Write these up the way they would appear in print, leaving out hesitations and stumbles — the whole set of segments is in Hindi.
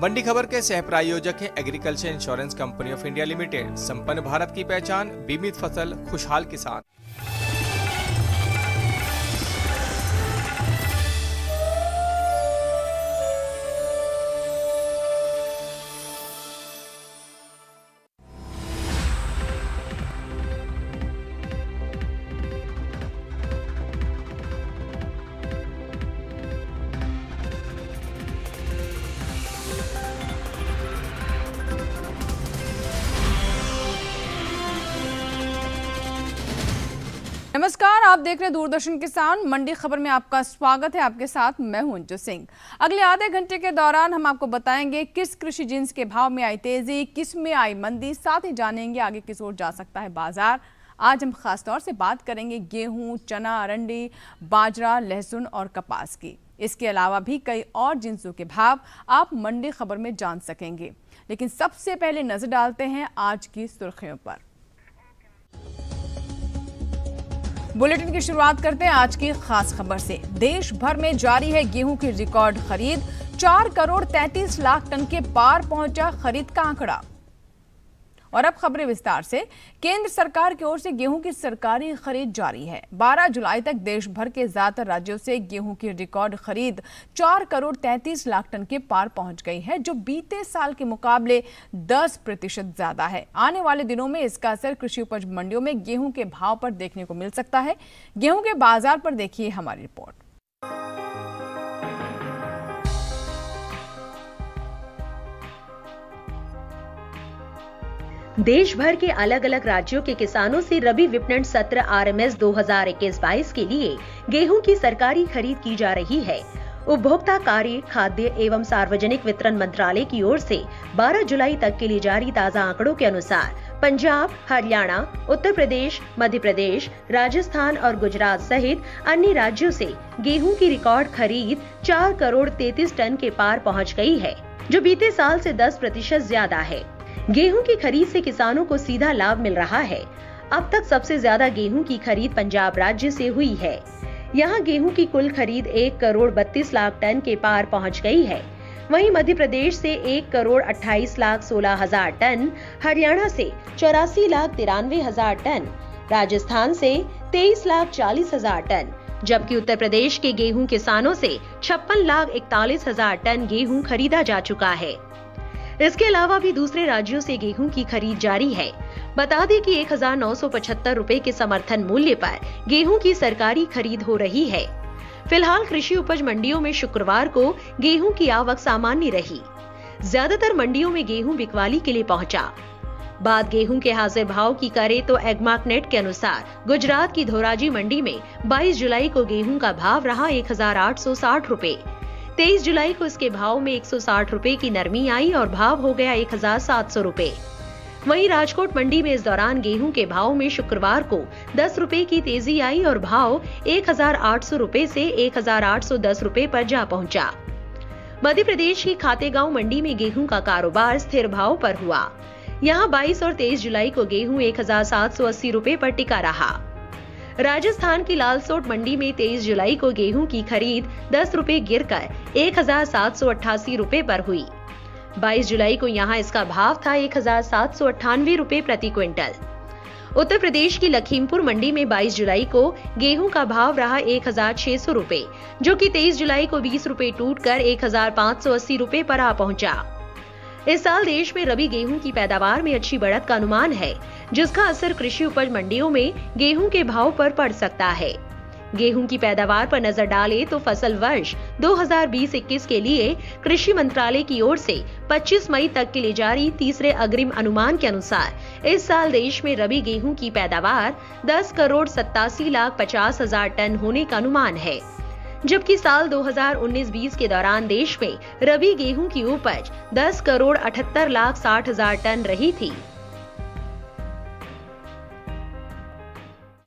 मंडी खबर के सह प्रायोजक हैं agriculture insurance company of India limited. संपन्न भारत की पहचान, बीमित फसल, खुशहाल किसान। नमस्कार, आप देख रहे हैं दूरदर्शन किसान। मंडी खबर में आपका स्वागत है। आपके साथ मैं हूं अंजू सिंह। अगले आधे घंटे के दौरान हम आपको बताएंगे किस कृषि जिन्स के भाव में आई तेजी, किस में आई मंदी, साथ ही जानेंगे आगे किस ओर जा सकता है बाजार। आज हम खास तौर से बात करेंगे गेहूं, चना, अरंडी, बाजरा, लहसुन और कपास की। इसके अलावा भी कई और जिन्सों के भाव आप मंडी खबर में जान सकेंगे। लेकिन सबसे पहले नजर डालते हैं आज की सुर्खियों पर। बुलेटिन की शुरुआत करते हैं आज की खास खबर से। देश भर में जारी है गेहूं की रिकॉर्ड खरीद। 4 करोड़ 33 लाख टन के पार पहुंचा खरीद का आंकड़ा। और अब खबरें विस्तार से। केंद्र सरकार की ओर से गेहूं की सरकारी खरीद जारी है। 12 जुलाई तक देश भर के ज्यादातर राज्यों से गेहूं की रिकॉर्ड खरीद 4 करोड़ 33 लाख टन के पार पहुंच गई है, जो बीते साल के मुकाबले 10% ज्यादा है। आने वाले दिनों में इसका असर कृषि उपज मंडियों में गेहूं के भाव पर देखने को मिल सकता है। गेहूं के बाजार पर देखिए हमारी रिपोर्ट। देश भर के अलग अलग राज्यों के किसानों से रबी विपणन सत्र आरएमएस 2021-22 के लिए गेहूं की सरकारी खरीद की जा रही है। उपभोक्ता कार्य, खाद्य एवं सार्वजनिक वितरण मंत्रालय की ओर से 12 जुलाई तक के लिए जारी ताजा आंकड़ों के अनुसार पंजाब, हरियाणा, उत्तर प्रदेश, मध्य प्रदेश, राजस्थान और गुजरात सहित अन्य राज्यों से गेहूं की रिकॉर्ड खरीद 4 करोड़ 33 टन के पार पहुंच गई है, जो बीते साल से 10% ज्यादा है। गेहूं की खरीद से किसानों को सीधा लाभ मिल रहा है। अब तक सबसे ज्यादा गेहूं की खरीद पंजाब राज्य से हुई है। यहां गेहूं की कुल खरीद 1 करोड़ 32 लाख टन के पार पहुंच गई है। वहीं मध्य प्रदेश से 1 करोड़ 28 लाख 16 हजार टन, हरियाणा से 84 लाख 93 हजार टन, राजस्थान से 23 लाख 40 हजार टन, जबकि उत्तर प्रदेश के गेहूं किसानों से 56 लाख 41 हजार टन गेहूं खरीदा जा चुका है। इसके अलावा भी दूसरे राज्यों से गेहूं की खरीद जारी है। बता दें कि 1975 रुपए के समर्थन मूल्य पर गेहूं की सरकारी खरीद हो रही है। फिलहाल कृषि उपज मंडियों में शुक्रवार को गेहूं की आवक सामान्य रही। ज्यादातर मंडियों में गेहूं बिकवाली के लिए पहुंचा। बात गेहूं के हाजिर भाव की करें तो एग्मार्कनेट के अनुसार गुजरात की धोराजी मंडी में 22 जुलाई को गेहूं का भाव रहा 1860 रुपए। 23 जुलाई को इसके भाव में 160 रुपए की नरमी आई और भाव हो गया 1700 रुपए। वहीं राजकोट मंडी में इस दौरान गेहूं के भाव में शुक्रवार को 10 रुपए की तेजी आई और भाव 1800 रुपए से 1810 रुपए पर जा पहुंचा। मध्य प्रदेश की खातेगांव मंडी में गेहूं का कारोबार स्थिर भाव पर हुआ। यहां 22 और 23 जुलाई को गेहूं 1780 रुपए पर टिका रहा। राजस्थान की लालसोट मंडी में 23 जुलाई को गेहूं की खरीद 10 रुपए गिरकर 1788 रुपए पर हुई। 22 जुलाई को यहां इसका भाव था 1798 रुपए प्रति क्विंटल। उत्तर प्रदेश की लखीमपुर मंडी में 22 जुलाई को गेहूं का भाव रहा 1600 रुपए, जो कि 23 जुलाई को 20 रुपए टूटकर 1580 रुपए पर आ पहुंचा। इस साल देश में रबी गेहूं की पैदावार में अच्छी बढ़त का अनुमान है, जिसका असर कृषि उपज मंडियों में गेहूं के भाव पर पड़ सकता है। गेहूं की पैदावार पर नजर डालें तो फसल वर्ष 2020-21 के लिए कृषि मंत्रालय की ओर से 25 मई तक के लिए जारी तीसरे अग्रिम अनुमान के अनुसार इस साल देश में रबी गेहूं की पैदावार 10 करोड़ 87 लाख 50 हजार टन होने का अनुमान है, जबकि साल 2019-20 के दौरान देश में रबी गेहूं की उपज 10 करोड़ 78 लाख 60 हजार टन रही थी।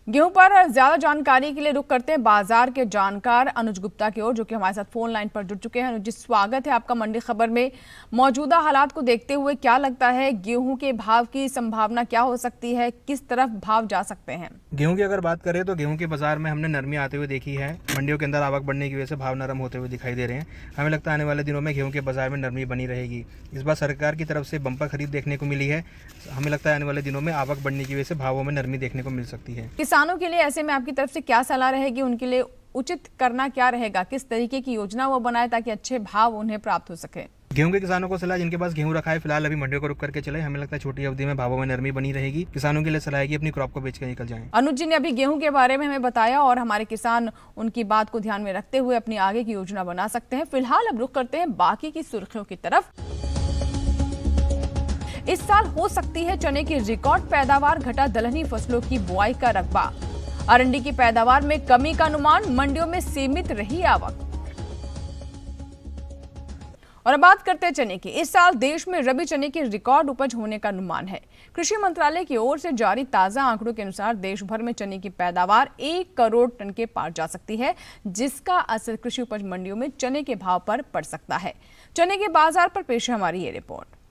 गेहूं पर ज्यादा जानकारी के लिए रुख करते हैं बाजार के जानकार अनुज गुप्ता की ओर, जो कि हमारे साथ फोन लाइन पर जुड़ चुके हैं। अनुज जी, स्वागत है आपका मंडी खबर में। मौजूदा हालात को देखते हुए क्या लगता है, गेहूं के भाव की संभावना क्या हो सकती है, किस तरफ भाव जा सकते हैं? गेहूं की अगर बात करें तो गेहूं के बाजार में हमने नरमी आते हुए देखी है। मंडियों के अंदर आवक बढ़ने की वजह से भाव नरम होते हुए दिखाई दे रहे हैं। हमें लगता है आने वाले दिनों में गेहूं के बाजार में नरमी बनी रहेगी। इस बार सरकार की तरफ से बम्पर खरीद देखने को मिली है। हमें लगता है आने वाले दिनों में आवक बढ़ने की वजह से भावों में नरमी देखने को मिल सकती है। किसानों के लिए ऐसे में आपकी तरफ से क्या सलाह रहेगी, उनके लिए उचित करना क्या रहेगा, किस तरीके की योजना वो बनाए ताकि अच्छे भाव उन्हें प्राप्त हो सके? गेहूं के किसानों को सलाह, जिनके पास गेहूं रखा है फिलहाल अभी मंडियों को रुक करके चले। हमें लगता है छोटी अवधि में भावों में नरमी बनी रहेगी। किसानों के लिए सलाह है कि अपनी क्रॉप को बेच कर निकल जाएं। अनुज जी ने अभी गेहूं के बारे में हमें बताया और हमारे किसान उनकी बात को ध्यान में रखते हुए अपनी आगे की योजना बना सकते हैं। फिलहाल अब रुख करते हैं बाकी की सुर्खियों की तरफ। इस साल हो सकती है चने की रिकॉर्ड पैदावार, घटा दलहनी फसलों की बुआई का रकबा। अरंडी की पैदावार में कमी का अनुमान, मंडियों में सीमित रही आवक। और अब बात करते हैं चने की। इस साल देश में रबी चने की रिकॉर्ड उपज होने का अनुमान है। कृषि मंत्रालय की ओर से जारी ताजा आंकड़ों के अनुसार देश भर में चने की पैदावार 1 करोड़ टन के पार जा सकती है, जिसका असर कृषि उपज मंडियों में चने के भाव पर पड़ सकता है। चने के बाजार पर पेश है हमारी ये रिपोर्ट।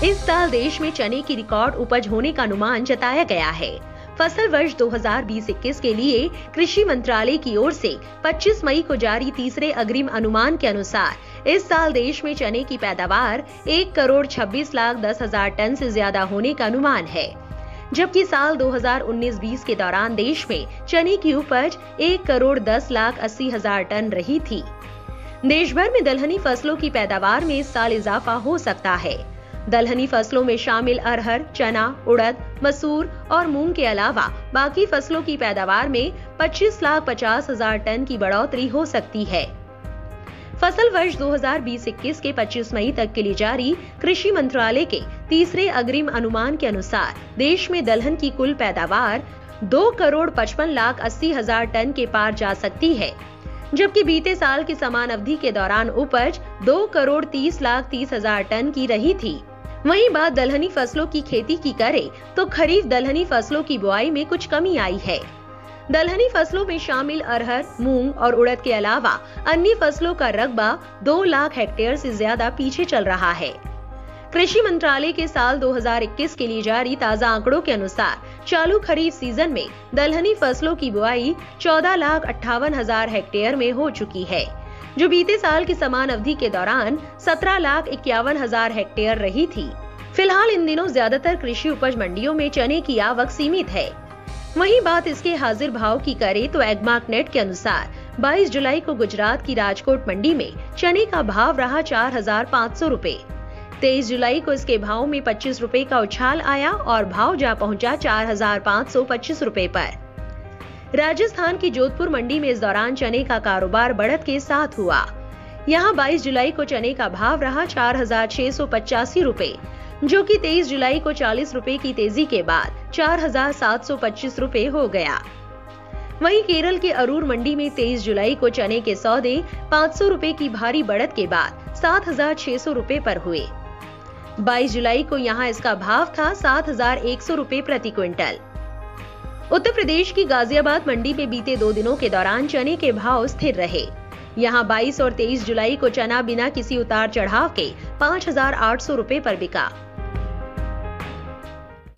इस साल देश में चने की रिकॉर्ड उपज होने का अनुमान जताया गया है। फसल वर्ष 2020-21 के लिए कृषि मंत्रालय की ओर से 25 मई को जारी तीसरे अग्रिम अनुमान के अनुसार इस साल देश में चने की पैदावार 1 करोड़ 26 लाख 10 हजार टन से ज्यादा होने का अनुमान है, जबकि साल 2019-20 के दौरान देश में चने की उपज 1 करोड़ 10 लाख 80 हजार टन रही थी। देश भर में दलहनी फसलों की पैदावार में इस साल इजाफा हो सकता है। दलहनी फसलों में शामिल अरहर, चना, उड़द, मसूर और मूंग के अलावा बाकी फसलों की पैदावार में 25 लाख 50 हजार टन की बढ़ोतरी हो सकती है। फसल वर्ष 2020-21 के 25 मई तक के लिए जारी कृषि मंत्रालय के तीसरे अग्रिम अनुमान के अनुसार देश में दलहन की कुल पैदावार 2 करोड़ 55 लाख 80 हजार टन के पार जा सकती है, जबकि बीते साल की समान अवधि के दौरान उपज 2 करोड़ 30 लाख 30 हजार टन की रही थी। वहीं बात दलहनी फसलों की खेती की करें तो खरीफ दलहनी फसलों की बुआई में कुछ कमी आई है। दलहनी फसलों में शामिल अरहर, मूंग और उड़द के अलावा अन्य फसलों का रकबा 2 लाख हेक्टेयर से ज्यादा पीछे चल रहा है। कृषि मंत्रालय के साल 2021 के लिए जारी ताजा आंकड़ों के अनुसार चालू खरीफ सीजन में दलहनी फसलों की बुआई 14 लाख 58 हजार हेक्टेयर में हो चुकी है, जो बीते साल की समान अवधि के दौरान 17 लाख 51 हजार हेक्टेयर रही थी। फिलहाल इन दिनों ज्यादातर कृषि उपज मंडियों में चने की आवक सीमित है। वहीं बात इसके हाजिर भाव की करें तो एग्मार्क नेट के अनुसार 22 जुलाई को गुजरात की राजकोट मंडी में चने का भाव रहा 4,500 रुपए। 23 जुलाई को इसके भाव में 25 रुपए का उछाल आया और भाव जा पहुंचा 4,525 रुपए पर। राजस्थान की जोधपुर मंडी में इस दौरान चने का कारोबार बढ़त के साथ हुआ। यहां 22 जुलाई को चने का भाव रहा 4,685 रुपए, जो कि 23 जुलाई को 40 रुपए की तेजी के बाद 4,725 रुपए हो गया। वहीं केरल के अरूर मंडी में 23 जुलाई को चने के सौदे 500 रुपए की भारी बढ़त के बाद 7,600 रुपए पर हुए। 22 जुलाई को यहां इसका भाव था 7,100 रुपए प्रति क्विंटल। उत्तर प्रदेश की गाजियाबाद मंडी में बीते 2 दिनों के दौरान चने के भाव स्थिर रहे। यहां 22 और 23 जुलाई को चना बिना किसी उतार चढ़ाव के 5,800 रुपए पर बिका।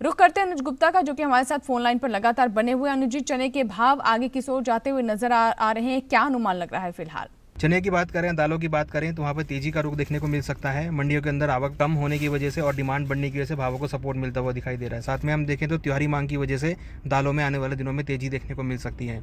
रुख करते हैं अनुज गुप्ता का, जो कि हमारे साथ फोन लाइन पर लगातार बने हुए। अनुज जी, चने के भाव आगे किस ओर जाते हुए नजर आ रहे हैं, क्या अनुमान लग रहा है फिलहाल? चने की बात करें, दालों की बात करें तो वहाँ पर तेजी का रुख देखने को मिल सकता है। मंडियों के अंदर आवक कम होने की वजह से और डिमांड बढ़ने की वजह से भावों को सपोर्ट मिलता हुआ दिखाई दे रहा है। साथ में हम देखें तो त्योहारी मांग की वजह से दालों में आने वाले दिनों में तेजी देखने को मिल सकती है।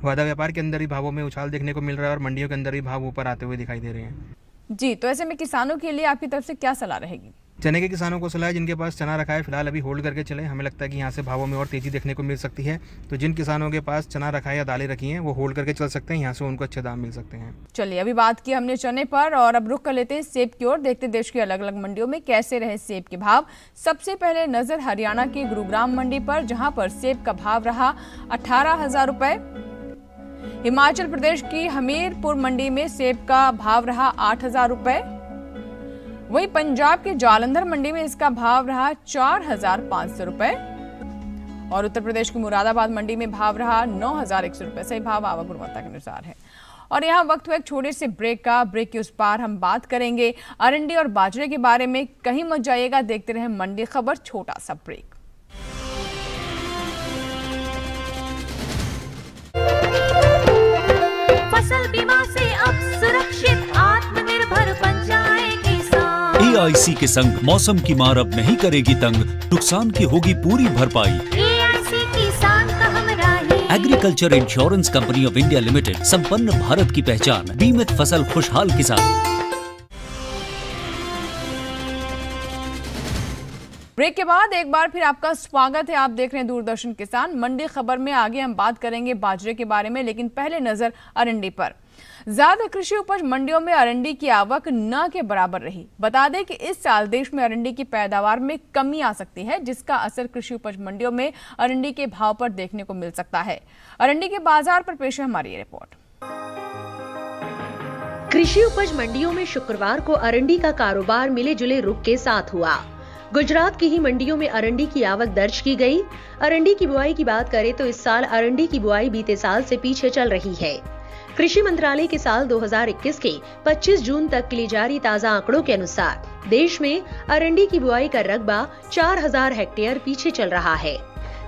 वादा व्यापार के अंदर ही भावों में उछाल देखने को मिल रहा है और मंडियों के अंदर भी भाव ऊपर आते हुए दिखाई दे रहे हैं। जी, तो ऐसे में किसानों के लिए आपकी तरफ से क्या सलाह रहेगी? चने के किसानों को सलाह है, जिनके पास चना रखा है फिलहाल अभी होल्ड करके चले। हमें लगता है कि यहाँ से भावों में और तेजी देखने को मिल सकती है। तो जिन किसानों के पास चना रखा है या दालें रखी हैं वो होल्ड करके चल सकते हैं, यहाँ से उनको अच्छे दाम मिल सकते हैं। चलिए, अभी बात की हमने चने पर और अब रुख कर लेते हैं सेब की ओर। देखते देश की अलग अलग मंडियों में कैसे रहे सेब के भाव। सबसे पहले नजर हरियाणा की गुरुग्राम मंडी पर, जहां पर सेब का भाव रहा 18,000 रुपए। हिमाचल प्रदेश की हमीरपुर मंडी में सेब का भाव रहा 8,000 रुपए। वहीं पंजाब के जालंधर मंडी में इसका भाव रहा 4,500 रुपए। और उत्तर प्रदेश की मुरादाबाद मंडी में भाव रहा 9,100 रुपए। सही भाव आवक गुणवत्ता के अनुसार है। और यहाँ वक्त हुआ एक छोटे से ब्रेक का। ब्रेक के उस पार हम बात करेंगे अरंडी और बाजरे के बारे में। कहीं मत जाइएगा, देखते रहे मंडी खबर। छोटा सा ब्रेक। फसल बीमा से अब सुरक्षित आत्मनिर्भर बन जाए किसान। AIC के संग मौसम की मार अब नहीं करेगी तंग, नुकसान की होगी पूरी भरपाई। AIC किसान का हमराही। Agriculture insurance company of India limited, संपन्न भारत की पहचान, बीमित फसल खुशहाल किसान। ब्रेक के बाद एक बार फिर आपका स्वागत है। आप देख रहे हैं दूरदर्शन किसान। मंडी खबर में आगे हम बात करेंगे बाजरे के बारे में, लेकिन पहले नजर अरंडी पर। ज्यादा कृषि उपज मंडियों में अरंडी की आवक न के बराबर रही। बता दें कि इस साल देश में अरंडी की पैदावार में कमी आ सकती है, जिसका असर कृषि उपज मंडियों में अरंडी के भाव पर देखने को मिल सकता है। अरंडी के बाजार पर पेश है हमारी रिपोर्ट। कृषि उपज मंडियों में शुक्रवार को अरंडी का कारोबार मिले जुले रुख के साथ हुआ। गुजरात की ही मंडियों में अरंडी की आवक दर्ज की गई। अरंडी की बुआई की बात करें तो इस साल अरंडी की बुआई बीते साल से पीछे चल रही है। कृषि मंत्रालय के साल 2021 के 25 जून तक के लिए जारी ताजा आंकड़ों के अनुसार देश में अरंडी की बुआई का रकबा 4,000 हेक्टेयर पीछे चल रहा है।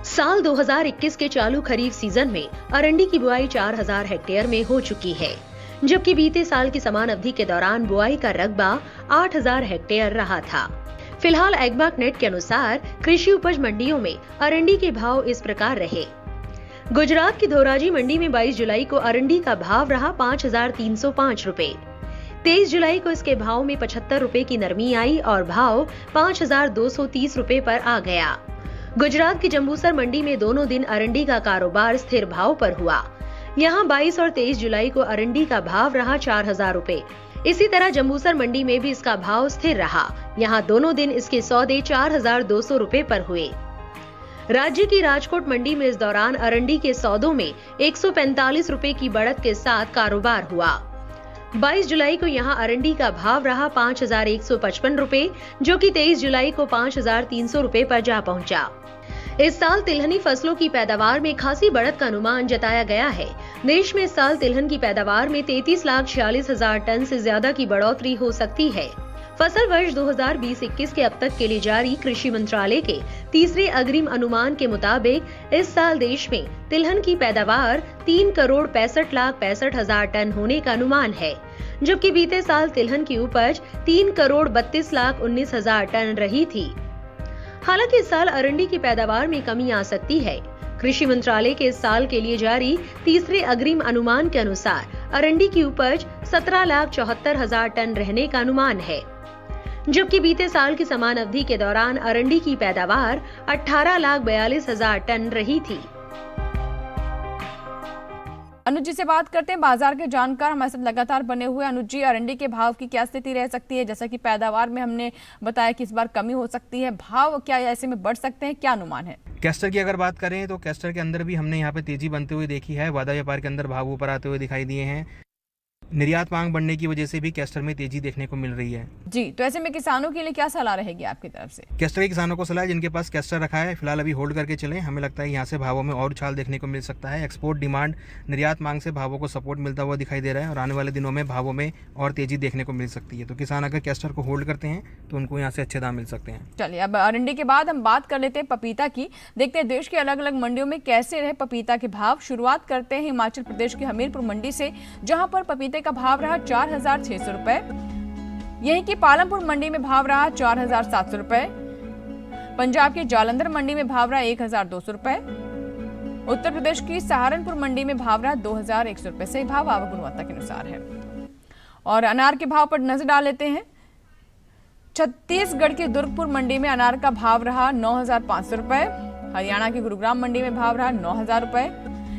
साल 2021 के चालू खरीफ सीजन में अरंडी की बुआई 4,000 हेक्टेयर में हो चुकी है, जबकि बीते साल की समान अवधि के दौरान बुआई का रकबा 8,000 हेक्टेयर रहा था। फिलहाल एग्मार्क नेट के अनुसार कृषि उपज मंडियों में अरंडी के भाव इस प्रकार रहे। गुजरात की धोराजी मंडी में 22 जुलाई को अरंडी का भाव रहा 5,305 रुपए। 23 जुलाई को इसके भाव में 75 रुपए की नरमी आई और भाव 5,230 रुपए पर आ गया। गुजरात की जंबूसर मंडी में दोनों दिन अरंडी का कारोबार स्थिर भाव पर हुआ। यहाँ 22 और 23 जुलाई को अरंडी का भाव रहा 4,000 रुपए। इसी तरह जंबूसर मंडी में भी इसका भाव स्थिर रहा। यहाँ दोनों दिन इसके सौदे 4,200 रुपए पर हुए। राज्य की राजकोट मंडी में इस दौरान अरंडी के सौदों में 145 रुपए की बढ़त के साथ कारोबार हुआ। 22 जुलाई को यहाँ अरंडी का भाव रहा 5,155 रुपए, जो कि 23 जुलाई को 5,300 रुपए पर जा पहुंचा। इस साल तिलहनी फसलों की पैदावार में खासी बढ़त का अनुमान जताया गया है। देश में इस साल तिलहन की पैदावार में 33,46,000 टन से ज्यादा की बढ़ोतरी हो सकती है। फसल वर्ष 2020-21 के अब तक के लिए जारी कृषि मंत्रालय के तीसरे अग्रिम अनुमान के मुताबिक इस साल देश में तिलहन की पैदावार 3,65,65,000 टन होने का अनुमान है, जबकि बीते साल तिलहन की उपज 3,32,19,000 टन रही थी। हालांकि इस साल अरंडी की पैदावार में कमी आ सकती है। कृषि मंत्रालय के इस साल के लिए जारी तीसरे अग्रिम अनुमान के अनुसार अरंडी की उपज 17,74,000 टन रहने का अनुमान है, जबकि बीते साल की समान अवधि के दौरान अरंडी की पैदावार 18,42,000 टन रही थी। अनुज जी से बात करते हैं, बाजार के जानकार हमारे साथ लगातार बने हुए। अनुज जी, अरंडी के भाव की क्या स्थिति रह सकती है? जैसा कि पैदावार में हमने बताया कि इस बार कमी हो सकती है, भाव क्या ऐसे में बढ़ सकते हैं, क्या अनुमान है? कैस्टर की अगर बात करें तो कैस्टर के अंदर भी हमने यहाँ पे तेजी बनते हुए देखी है। वादा व्यापार के अंदर भाव ऊपर आते हुए दिखाई दिए हैं। निर्यात मांग बढ़ने की वजह से भी कैस्टर में तेजी देखने को मिल रही है। जी, तो ऐसे में किसानों के लिए क्या सलाह रहेगी आपकी तरफ से? कैस्टर के किसानों को सलाह है, जिनके पास कैस्टर रखा है फिलहाल अभी होल्ड करके चलें। हमें लगता है यहाँ से भावों में और उछाल देखने को मिल सकता है। एक्सपोर्ट डिमांड, निर्यात मांग से भावों को सपोर्ट मिलता हुआ दिखाई दे रहा है और आने वाले दिनों में भावों में और तेजी देखने को मिल सकती है। तो किसान अगर कैस्टर को होल्ड करते हैं तो उनको यहाँ से अच्छे दाम मिल सकते हैं। चलिए, अब अरंडी के बाद हम बात कर लेते हैं पपीता की। देखते हैं देश के अलग अलग मंडियों में कैसे रहे पपीता के भाव। शुरुआत करते हैं हिमाचल प्रदेश की हमीरपुर मंडी से, जहां पर पपीते का भाव रहा 4,600 रुपए। यहीं की पालमपुर मंडी में भाव रहा 4,700 रुपए। पंजाब की जालंधर मंडी में भाव रहा 1,200 रुपए। उत्तर प्रदेश की सहारनपुर मंडी में भाव रहा 2,100 रुपए। सही भाव आवक गुणवत्ता के अनुसार है। और अनार के भाव पर नजर डाल लेते हैं। छत्तीसगढ़ की दुर्गपुर मंडी में अनार का भाव रहा 9,500 रुपए। हरियाणा की गुरुग्राम मंडी में भाव रहा 9,000 रुपए।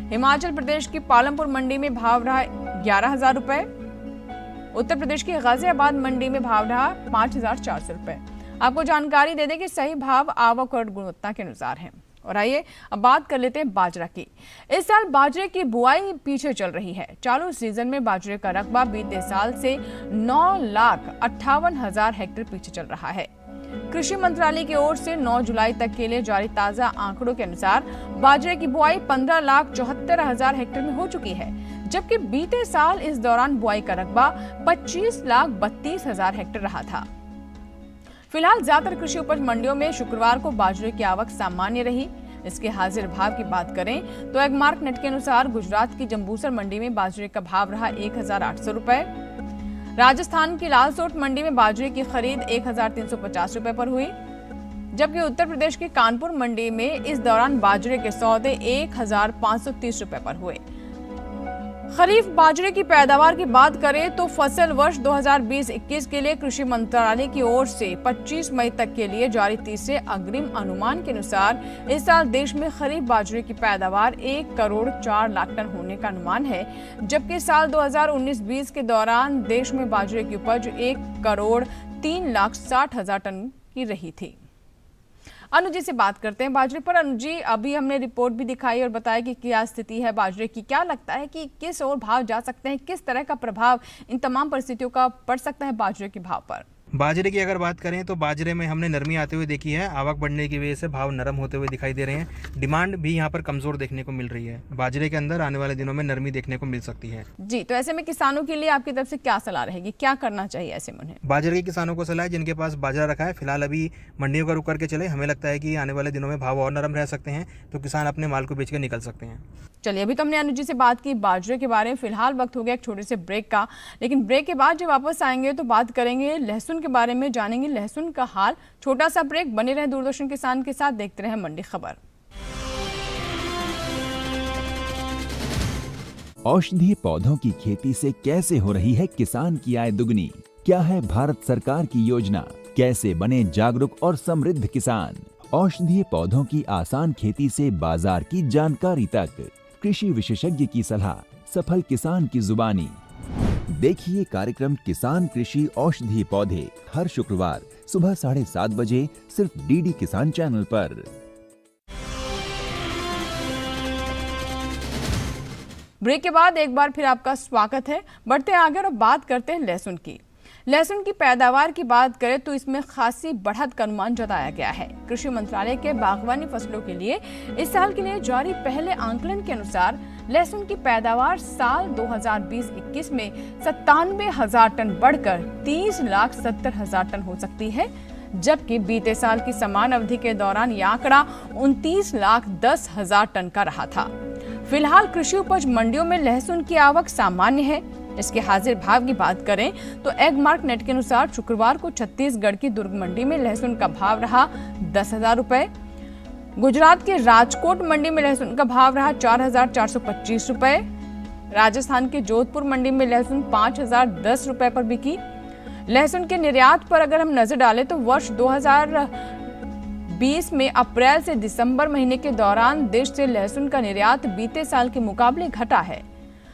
हिमाचल प्रदेश की पालमपुर मंडी में भाव रहा 11,000 रुपए। उत्तर प्रदेश की गाजियाबाद मंडी में भाव रहा 5,400 रुपए। आपको जानकारी दे दें कि सही भाव आवक और गुणवत्ता के अनुसार है। और आइए अब बात कर लेते हैं बाजरा की। इस साल बाजरे की बुआई पीछे चल रही है। चालू सीजन में बाजरे का रकबा बीते साल से 9,58,000 हेक्टेयर पीछे चल रहा है। कृषि मंत्रालय की ओर से 9 जुलाई तक के लिए जारी ताजा आंकड़ों के अनुसार बाजरे की बुआई 15,74,000 हेक्टेयर में हो चुकी है, जबकि बीते साल इस दौरान बुआई का रकबा 25,32,000 हेक्टेयर रहा था। फिलहाल ज्यादातर कृषि उपज मंडियों में शुक्रवार को बाजरे की आवक सामान्य रही। इसके हाजिर भाव की बात करें तो एगमार्क नेट के अनुसार गुजरात की जंबूसर मंडी में बाजरे का भाव रहा 1,800 रुपए। राजस्थान की लालसोट मंडी में बाजरे की खरीद 1,350 रुपए पर हुई, जबकि उत्तर प्रदेश की कानपुर मंडी में इस दौरान बाजरे के सौदे 1,530 रुपए पर हुए। खरीफ बाजरे की पैदावार की बात करें तो फसल वर्ष 2020-21 के लिए कृषि मंत्रालय की ओर से 25 मई तक के लिए जारी तीसरे अग्रिम अनुमान के अनुसार इस साल देश में खरीफ बाजरे की पैदावार 1 करोड़ 4 लाख टन होने का अनुमान है, जबकि साल 2019-20 के दौरान देश में बाजरे की उपज 1 करोड़ 3,60,000 टन की रही थी। अनुज जी से बात करते हैं बाजरे पर। अनुज जी, अभी हमने रिपोर्ट भी दिखाई और बताया कि क्या स्थिति है बाजरे की, क्या लगता है कि किस ओर भाव जा सकते हैं, किस तरह का प्रभाव इन तमाम परिस्थितियों का पड़ सकता है बाजरे के भाव पर? बाजरे की अगर बात करें तो बाजरे में हमने नरमी आते हुए देखी है। आवक बढ़ने की वजह से भाव नरम होते हुए दिखाई दे रहे हैं। डिमांड भी यहाँ पर कमजोर देखने को मिल रही है। बाजरे के अंदर आने वाले दिनों में नरमी देखने को मिल सकती है। जी, तो ऐसे में किसानों के लिए आपकी तरफ से क्या सलाह रहेगी, क्या करना चाहिए ऐसे में उन्हें? बाजरे के किसानों को सलाह है जिनके पास बाजरा रखा है, फिलहाल अभी मंडियों का रुक करके चले। हमें लगता है कि आने वाले दिनों में भाव और नरम रह सकते हैं, तो किसान अपने माल को बेच कर निकल सकते हैं। चलिए, अभी तो हमने अनुज जी से बात की बाजरे के बारे में। फिलहाल वक्त हो गया एक छोटे से ब्रेक का, लेकिन ब्रेक के बाद जब वापस आएंगे तो बात करेंगे लहसुन के बारे में, जानेंगे लहसुन का हाल। छोटा सा ब्रेक, बने रहे दूरदर्शन किसान के साथ, देखते रहे मंडी खबर। औषधीय पौधों की खेती से कैसे हो रही है किसान की आय दुगनी? क्या है भारत सरकार की योजना? कैसे बने जागरूक और समृद्ध किसान? औषधीय पौधों की आसान खेती से बाजार की जानकारी तक, कृषि विशेषज्ञ की सलाह, सफल किसान की जुबानी। देखिए कार्यक्रम किसान कृषि औषधीय पौधे हर शुक्रवार सुबह 7:30 बजे सिर्फ डीडी किसान चैनल पर। ब्रेक के बाद एक बार फिर आपका स्वागत है। बढ़ते आगे और बात करते हैं लहसुन की। लहसुन की पैदावार की बात करें तो इसमें खासी बढ़त का अनुमान जताया गया है। कृषि मंत्रालय के बागवानी फसलों के लिए इस साल के लिए जारी पहले आंकलन के अनुसार लहसुन की पैदावार साल 2020-21 में 97,000 टन बढ़कर 30,70,000 टन हो सकती है, जबकि बीते साल की समान अवधि के दौरान यह आंकड़ा 29,10,000 टन का रहा था। फिलहाल कृषि उपज मंडियों में लहसुन की आवक सामान्य है। इसके हाजिर भाव की बात करें तो एगमार्क नेट के अनुसार शुक्रवार को छत्तीसगढ़ की दुर्ग मंडी में लहसुन का भाव रहा 10,000 रुपए। गुजरात के राजकोट मंडी में लहसुन का भाव रहा 4,425 रुपए। राजस्थान के जोधपुर मंडी में लहसुन 5,010 रुपए पर बिकी। लहसुन के निर्यात पर अगर हम नजर डालें तो वर्ष 2020 में अप्रैल से दिसंबर महीने के दौरान देश से लहसुन का निर्यात बीते साल के मुकाबले घटा है।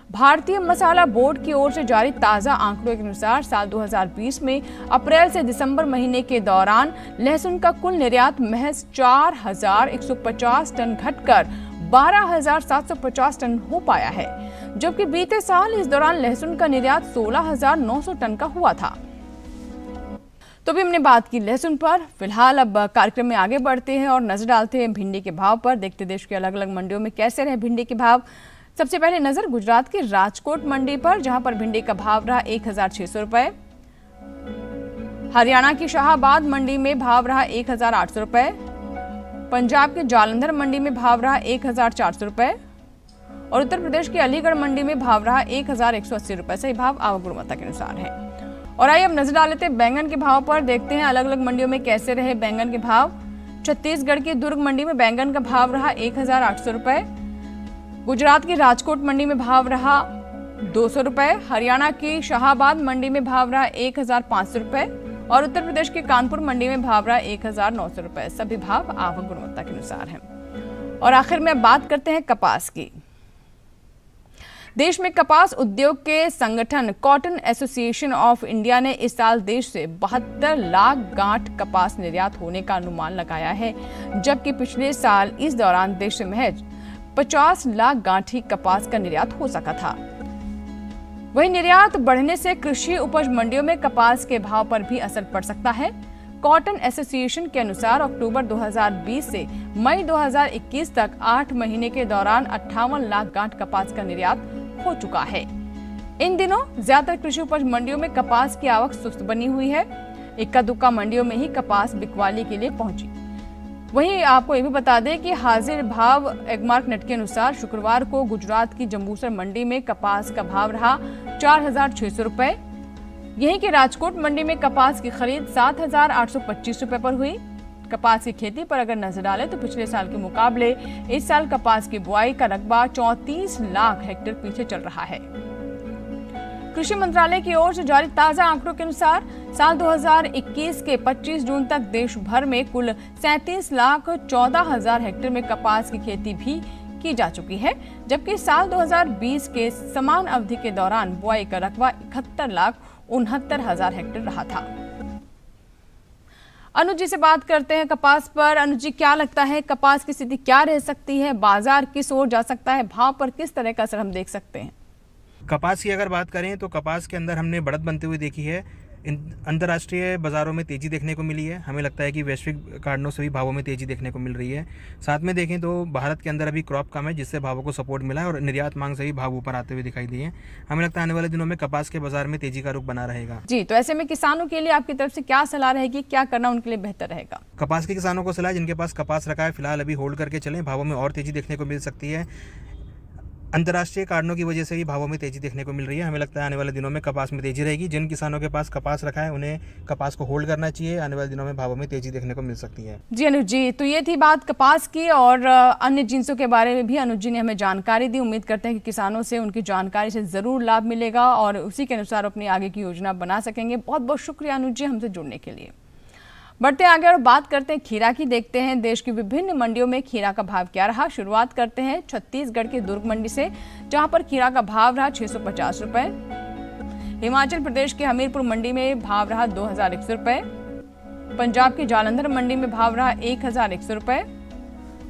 भारतीय मसाला बोर्ड की ओर से जारी ताजा आंकड़ों के अनुसार साल 2020 में अप्रैल से दिसंबर महीने के दौरान लहसुन का कुल निर्यात महज 4,150 टन घटकर 12,750 टन हो पाया है, जबकि बीते साल इस दौरान लहसुन का निर्यात 16,900 टन का हुआ था। तो भी हमने बात की लहसुन पर। फिलहाल अब कार्यक्रम में आगे बढ़ते हैं और नजर डालते हैं भिंडी के भाव पर। देखते देश के अलग अलग मंडियों में कैसे रहे भिंडी के भाव। सबसे पहले नजर गुजरात की राजकोट मंडी पर, जहां पर भिंडी का भाव रहा 1,600 रुपए। हरियाणा की शाहाबाद मंडी में भाव रहा 1,800 रुपए। पंजाब के जालंधर मंडी में भाव रहा 1,400 रुपए और उत्तर प्रदेश की अलीगढ़ मंडी में भाव रहा 1,180 रुपए। सही भाव आवक गुणवत्ता के अनुसार है। और आइए अब नजर डाल लेते हैं बैंगन के भाव पर। देखते हैं अलग अलग मंडियों में कैसे रहे बैंगन के भाव। छत्तीसगढ़ की दुर्ग मंडी में बैंगन का भाव रहा 1,800 रुपए। गुजरात की राजकोट मंडी में भाव रहा 200 रुपए। हरियाणा की शाहाबाद मंडी में भाव रहा 1,500 रुपए और उत्तर प्रदेश के कानपुर मंडी में भाव रहा 1,900 रुपए। सभी भाव आवक गुणवत्ता के अनुसार हैं। और आखिर में बात करते हैं कपास की। देश में कपास उद्योग के संगठन कॉटन एसोसिएशन ऑफ इंडिया ने इस साल देश से 72 लाख गांठ कपास निर्यात होने का अनुमान लगाया है, जबकि पिछले साल इस दौरान देश से महज 50 लाख गांठी कपास का निर्यात हो सका था। वहीं निर्यात बढ़ने से कृषि उपज मंडियों में कपास के भाव पर भी असर पड़ सकता है। कॉटन एसोसिएशन के अनुसार अक्टूबर 2020 से मई 2021 तक 8 महीने के दौरान 58 लाख गांठ कपास का निर्यात हो चुका है। इन दिनों ज्यादातर कृषि उपज मंडियों में कपास की आवक सुस्त बनी हुई है। इक्का दुक्का मंडियों में ही कपास बिकवाली के लिए पहुंची। वहीं आपको ये भी बता दें कि हाजिर भाव एगमार्क नेट के अनुसार शुक्रवार को गुजरात की जंबूसर मंडी में कपास का भाव रहा 4,600 रुपए। यहीं के राजकोट मंडी में कपास की खरीद 7,825 रुपए पर हुई। कपास की खेती पर अगर नजर डालें तो पिछले साल के मुकाबले इस साल कपास की बुआई का रकबा 34 लाख हेक्टेयर पीछे चल रहा है। कृषि मंत्रालय की ओर से जारी ताजा आंकड़ों के अनुसार साल 2021 के 25 जून तक देश भर में कुल 37,14,000 हेक्टेयर में कपास की खेती भी की जा चुकी है, जबकि साल 2020 के समान अवधि के दौरान बुआई का रकबा 71,69,000 हेक्टेयर रहा था। अनुज जी से बात करते हैं कपास पर। अनुज जी, क्या लगता है कपास की स्थिति क्या रह सकती है, बाजार किस ओर जा सकता है, भाव पर किस तरह का असर हम देख सकते हैं? कपास की अगर बात करें तो कपास के अंदर हमने बढ़त बनते हुए देखी है। अंतर्राष्ट्रीय बाज़ारों में तेज़ी देखने को मिली है। हमें लगता है कि वैश्विक कारणों से भी भावों में तेज़ी देखने को मिल रही है। साथ में देखें तो भारत के अंदर अभी क्रॉप कम है, जिससे भावों को सपोर्ट मिला है और निर्यात मांग से भी भाव ऊपर आते हुए दिखाई दिए हैं। हमें लगता है आने वाले दिनों में कपास के बाजार में तेज़ी का रुख बना रहेगा। जी, तो ऐसे में किसानों के लिए आपकी तरफ से क्या सलाह रहेगी, क्या करना उनके लिए बेहतर रहेगा? कपास के किसानों को सलाह, जिनके पास कपास रखा है फिलहाल अभी होल्ड करके चलें, भावों में और तेज़ी देखने को मिल सकती है। अंतर्राष्ट्रीय कारणों की वजह से भी भावों में तेज़ी देखने को मिल रही है। हमें लगता है आने वाले दिनों में कपास में तेज़ी रहेगी। जिन किसानों के पास कपास रखा है उन्हें कपास को होल्ड करना चाहिए। आने वाले दिनों में भावों में तेज़ी देखने को मिल सकती है। जी अनुज जी, तो ये थी बात कपास की और अन्य जिन्सों के बारे में भी अनुज जी ने हमें जानकारी दी। उम्मीद करते हैं कि किसानों से उनकी जानकारी से ज़रूर लाभ मिलेगा और उसी के अनुसार अपनी आगे की योजना बना सकेंगे। बहुत बहुत शुक्रिया अनुज जी हमसे जुड़ने के लिए। बढ़ते आगे और बात करते हैं खीरा की। देखते हैं देश की विभिन्न मंडियों में खीरा का भाव क्या रहा। शुरुआत करते हैं छत्तीसगढ़ के दुर्ग मंडी से, जहां पर खीरा का भाव रहा 650 रुपए। हिमाचल प्रदेश के हमीरपुर मंडी में भाव रहा 2,100 रुपए। पंजाब की जालंधर मंडी में भाव रहा 1,100 रुपए।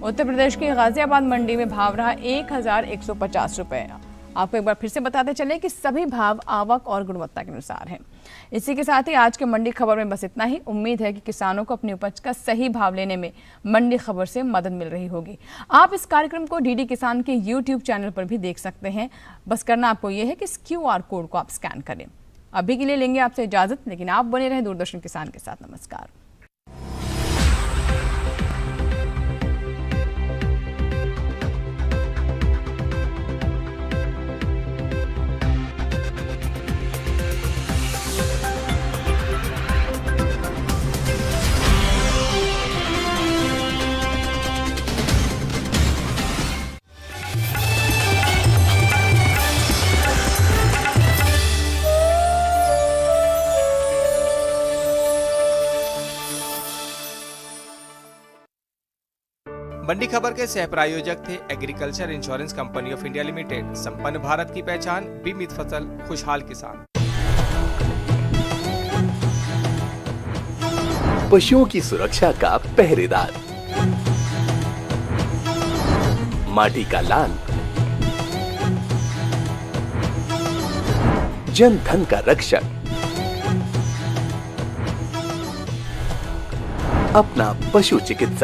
उत्तर प्रदेश की गाजियाबाद मंडी में भाव रहा 1,150 रुपए। आपको एक बार फिर से बताते चले कि सभी भाव आवक और गुणवत्ता के अनुसार हैं। इसी के साथ ही आज के मंडी खबर में बस इतना ही। उम्मीद है कि किसानों को अपनी उपज का सही भाव लेने में मंडी खबर से मदद मिल रही होगी। आप इस कार्यक्रम को डीडी किसान के YouTube चैनल पर भी देख सकते हैं। बस करना आपको यह है कि इस QR कोड को आप स्कैन करें। अभी के लिए लेंगे आपसे इजाजत, लेकिन आप बने रहें दूरदर्शन किसान के साथ। नमस्कार। मंडी खबर के सह प्रायोजक थे agriculture insurance company of India limited. संपन्न भारत की पहचान, बीमित फसल, खुशहाल किसान। पशुओं की सुरक्षा का पहरेदार, माटी का लाल, जन धन का रक्षक, अपना पशु चिकित्सा।